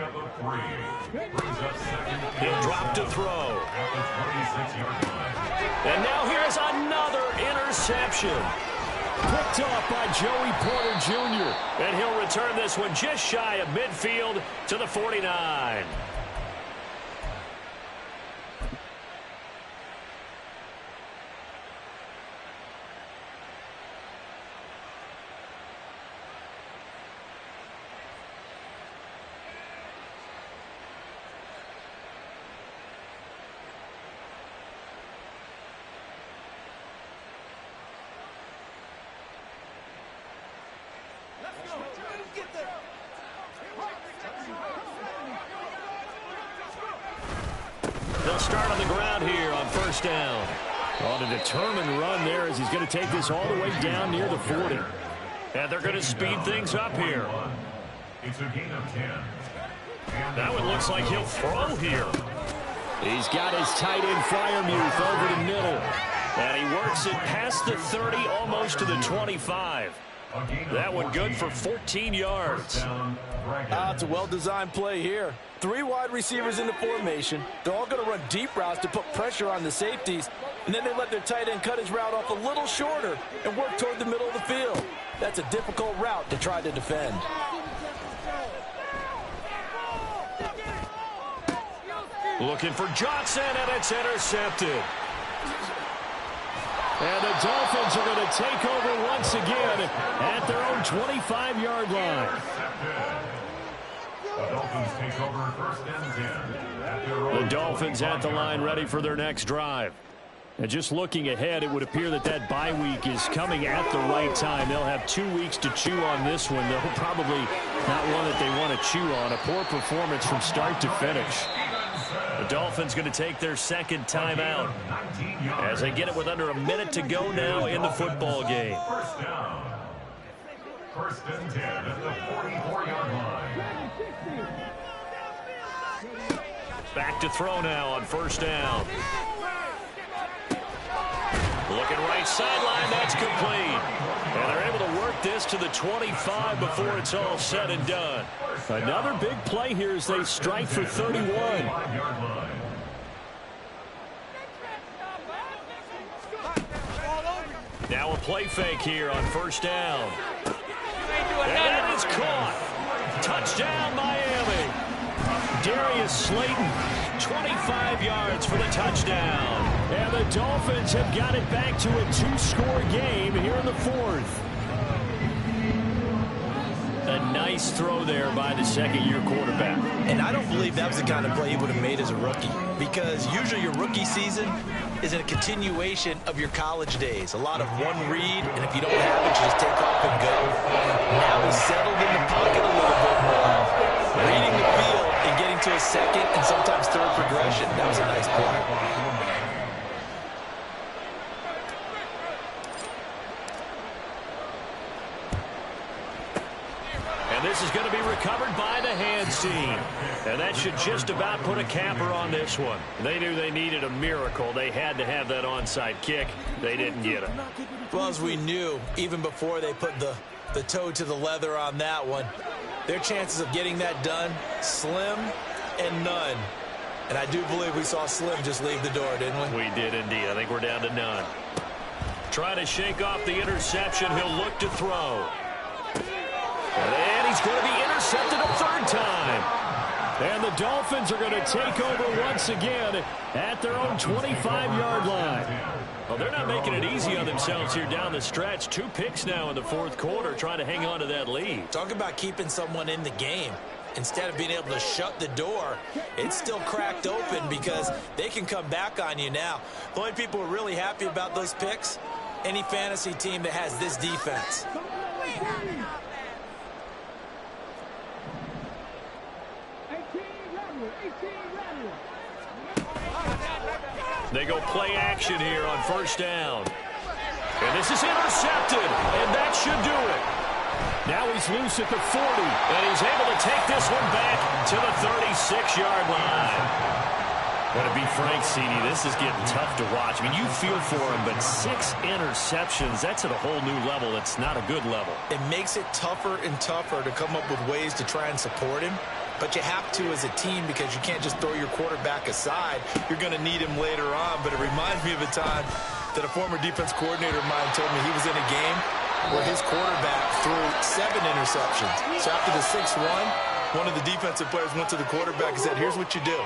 He'll drop to throw. And now here's another interception. Picked off by Joey Porter Jr. And he'll return this one just shy of midfield to the 49. They'll start on the ground here on 1st down. On a determined run there as he's going to take this all the way down near the 40. And they're going to speed things up here. It's a gain of 10. That one looks like he'll throw here. He's got his tight end Fryermuth over the middle. And he works it past the 30, almost to the 25. That one good for 14 yards. It's a well-designed play here. 3 wide receivers in the formation. They're all going to run deep routes to put pressure on the safeties. And then they let their tight end cut his route off a little shorter and work toward the middle of the field. That's a difficult route to try to defend. Looking for Johnson, and it's intercepted. And the Dolphins are going to take over once again at their own 25-yard line. The Dolphins take over first and 10 at their own. The Dolphins at the line ready for their next drive. And just looking ahead, it would appear that that bye week is coming at the right time. They'll have 2 weeks to chew on this one. They'll probably not one that they want to chew on. A poor performance from start to finish. The Dolphins going to take their second timeout as they get it with under a minute to go now in the football game. First down. First and 10 at the 44-yard line. Back to throw now on first down. Looking right sideline, that's complete. And they're able to work this to the 25 before it's all said and done. Another big play here as they strike for 31. Now a play fake here on first down. And that is caught. Touchdown, Miami. Darius Slayton, 25 yards for the touchdown. And the Dolphins have got it back to a 2-score game here in the fourth. A nice throw there by the second-year quarterback. And I don't believe that was the kind of play he would have made as a rookie, because usually your rookie season is a continuation of your college days. A lot of one read, and if you don't have it, you just take off and go. Now he's settled in the pocket a little bit more, reading the field and getting to a second and sometimes third progression. That was a nice play. This is going to be recovered by the hands team. And that should just about put a capper on this one. They knew they needed a miracle. They had to have that onside kick. They didn't get it. Well, as we knew, even before they put the toe to the leather on that one, their chances of getting that done, slim and none. And I do believe we saw Slim just leave the door, didn't we? We did indeed. I think we're down to none. Trying to shake off the interception. He'll look to throw. And he's going to be intercepted a third time. And the Dolphins are going to take over once again at their own 25-yard line. Well, they're not making it easy on themselves here down the stretch. 2 picks now in the fourth quarter, trying to hang on to that lead. Talk about keeping someone in the game. Instead of being able to shut the door, it's still cracked open because they can come back on you now. The only people who are really happy about those picks, any fantasy team that has this defense. They go play action here on first down. And this is intercepted, and that should do it. Now he's loose at the 40, and he's able to take this one back to the 36-yard line. But to be frank, CD, this is getting tough to watch. I mean, you feel for him, but 6 interceptions, that's at a whole new level. It's not a good level. It makes it tougher and tougher to come up with ways to try and support him. But you have to as a team because you can't just throw your quarterback aside. You're going to need him later on. But it reminds me of a time that a former defense coordinator of mine told me he was in a game where his quarterback threw 7 interceptions. So after the 6th one of the defensive players went to the quarterback and said, here's what you do.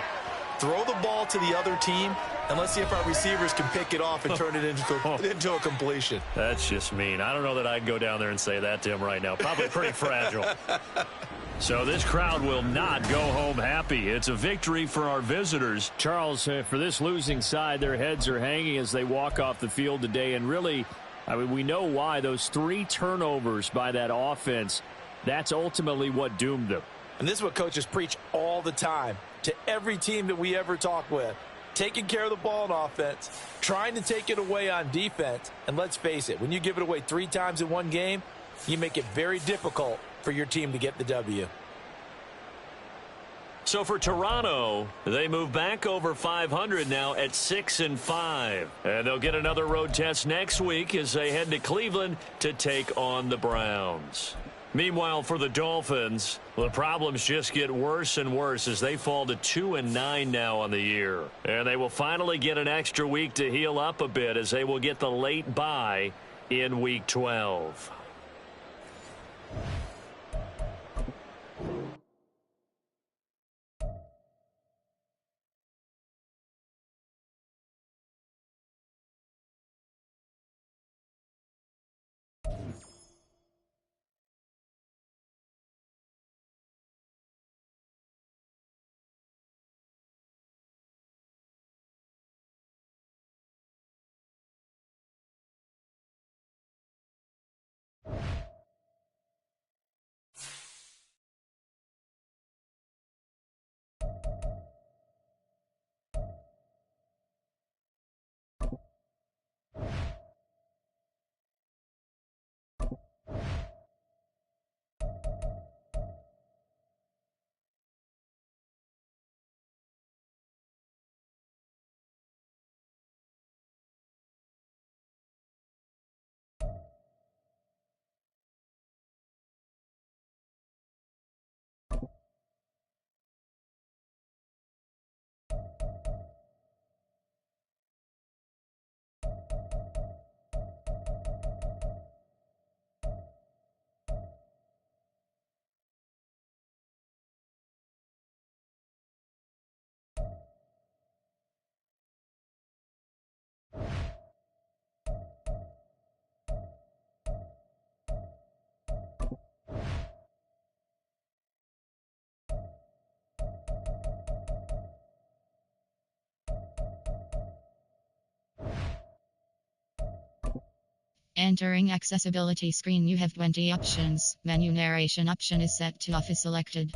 Throw the ball to the other team, and let's see if our receivers can pick it off and turn it into a completion. That's just mean. I don't know that I'd go down there and say that to him right now. Probably pretty fragile. So this crowd will not go home happy. It's a victory for our visitors. Charles, for this losing side, their heads are hanging as they walk off the field today. And really, I mean, we know why. Those 3 turnovers by that offense, that's ultimately what doomed them. And this is what coaches preach all the time to every team that we ever talk with. Taking care of the ball on offense, trying to take it away on defense. And let's face it, when you give it away 3 times in one game, you make it very difficult for your team to get the W. So for Toronto, they move back over 500 now at 6-5. And they'll get another road test next week as they head to Cleveland to take on the Browns. Meanwhile, for the Dolphins, the problems just get worse and worse as they fall to 2-9 now on the year. And they will finally get an extra week to heal up a bit as they will get the late bye in Week 12. Entering accessibility screen, you have 20 options. Menu narration option is set to off is selected.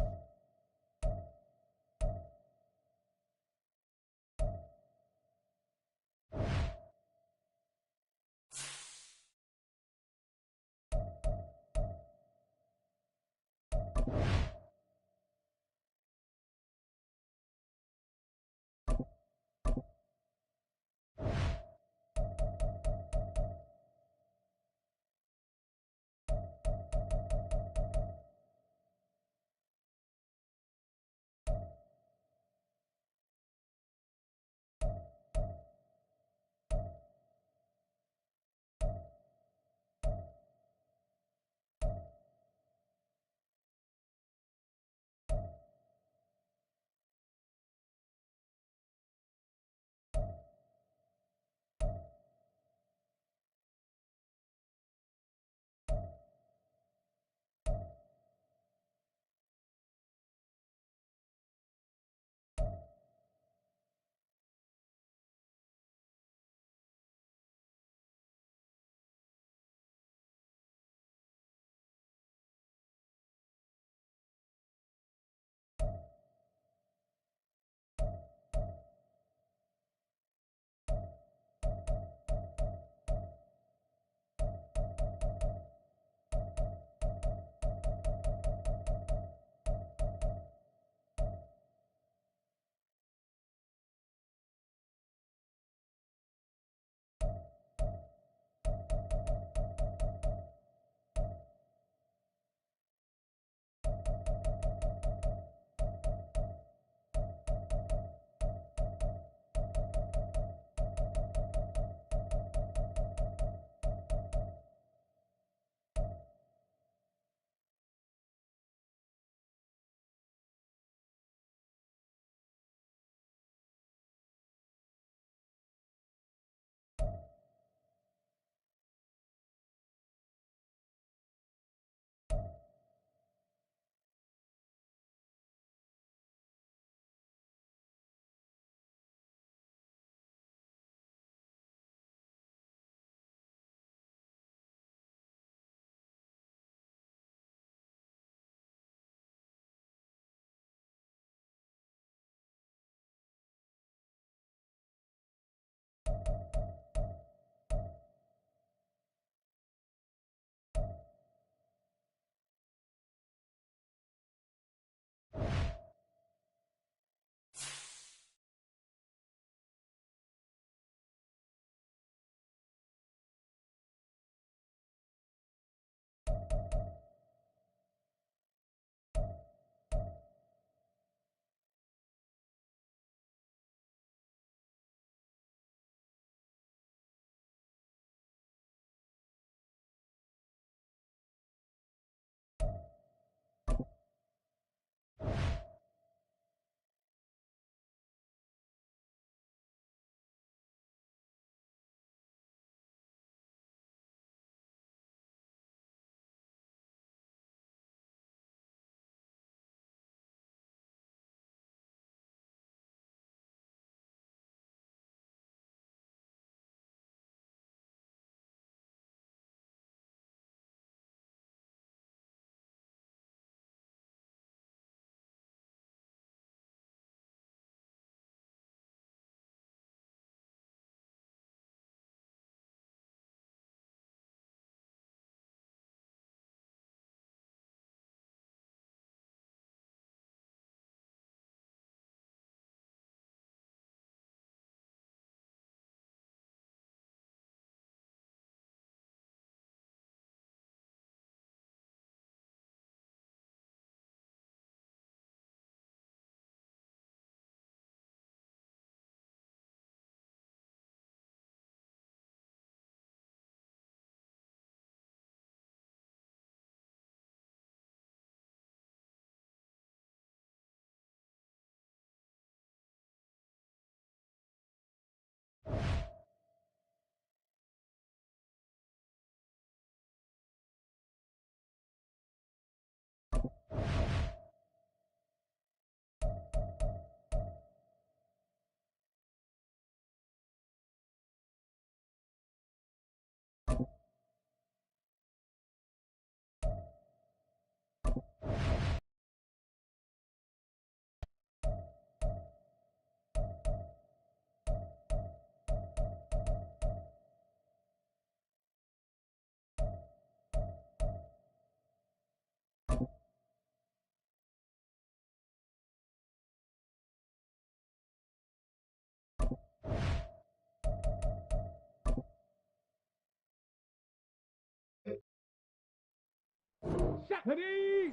Shot. Ready.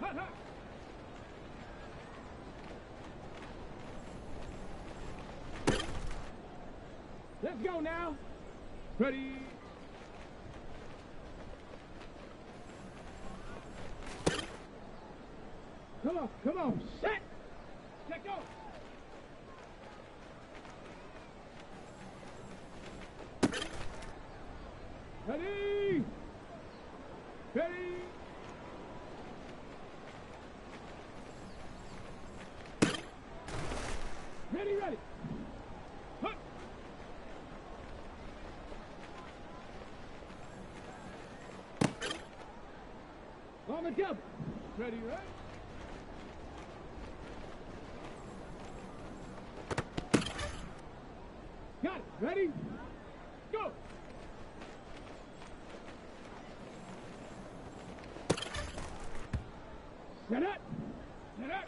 Hot, hot. Let's go now. Ready. Come on. Set. Let go. Ready. Ready. Ready. Hup. On the double. Ready, right? Got it. Ready? Go. Set up. Set up.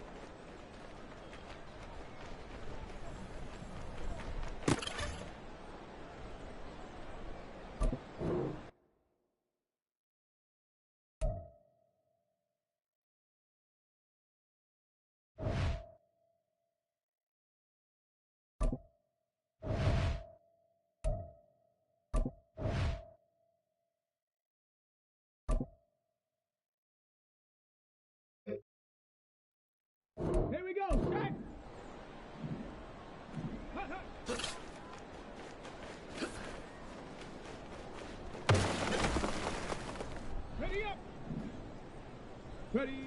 Here we go. Set. Hot, hot. Ready up. Ready.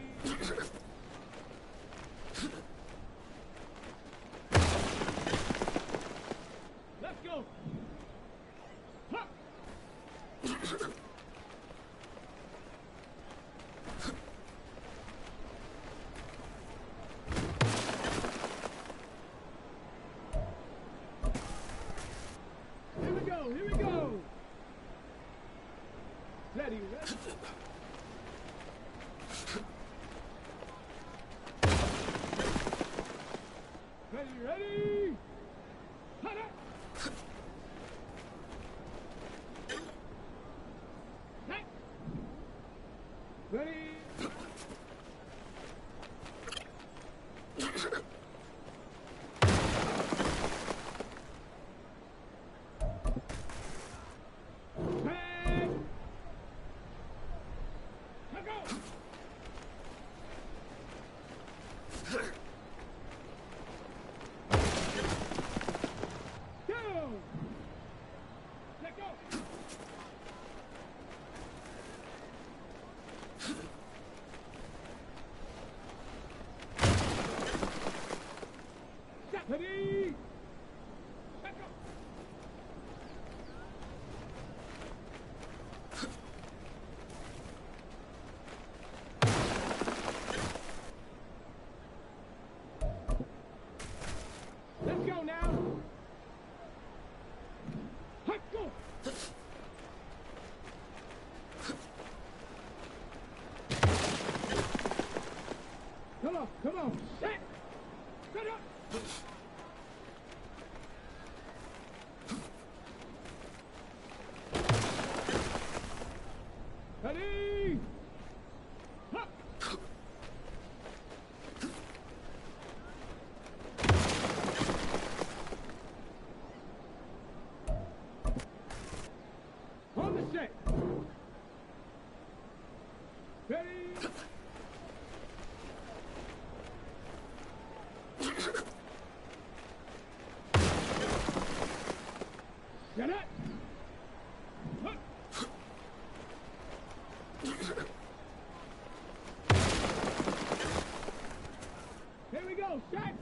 Let's go. Hop. Here we go. Ready. Ready. Hot up. Set. Ready. Ready? Let go. Let's go now. Let's go. Come on. Set. Set up. Get it. Here we go. Set.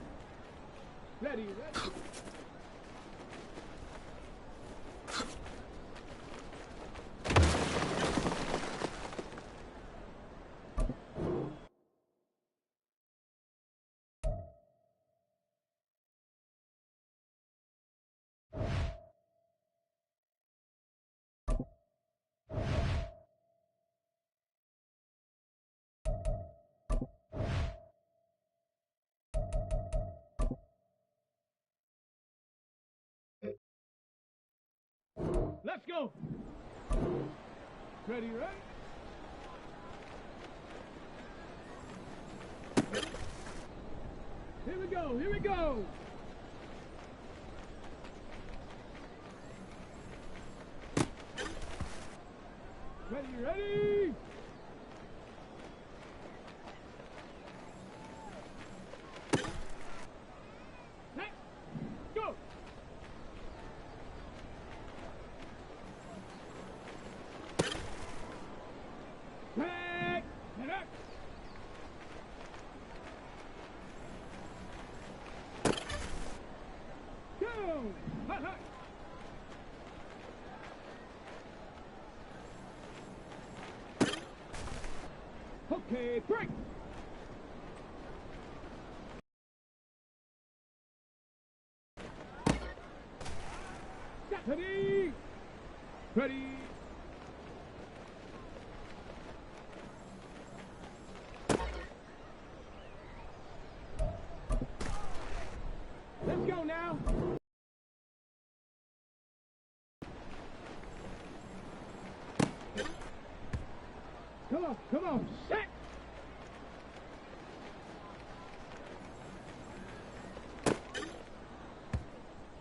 Ready. Ready. Let's go. Ready, ready? Here we go, here we go. Ready, ready? Let's go. Back, and up. Go. Hot, hot. Okay, break. Ready. Ready. Let's go now. Come on, set.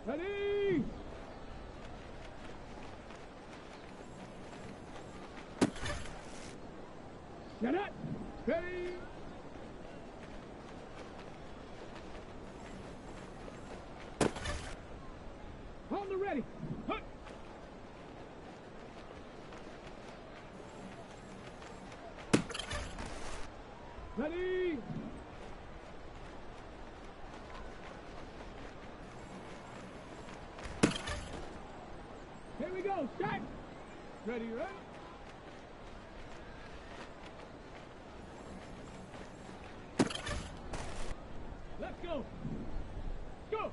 Ready. Set it. Ready. On the ready. Hut. Ready. Here we go. Set. Ready, ready. Let's go. Go.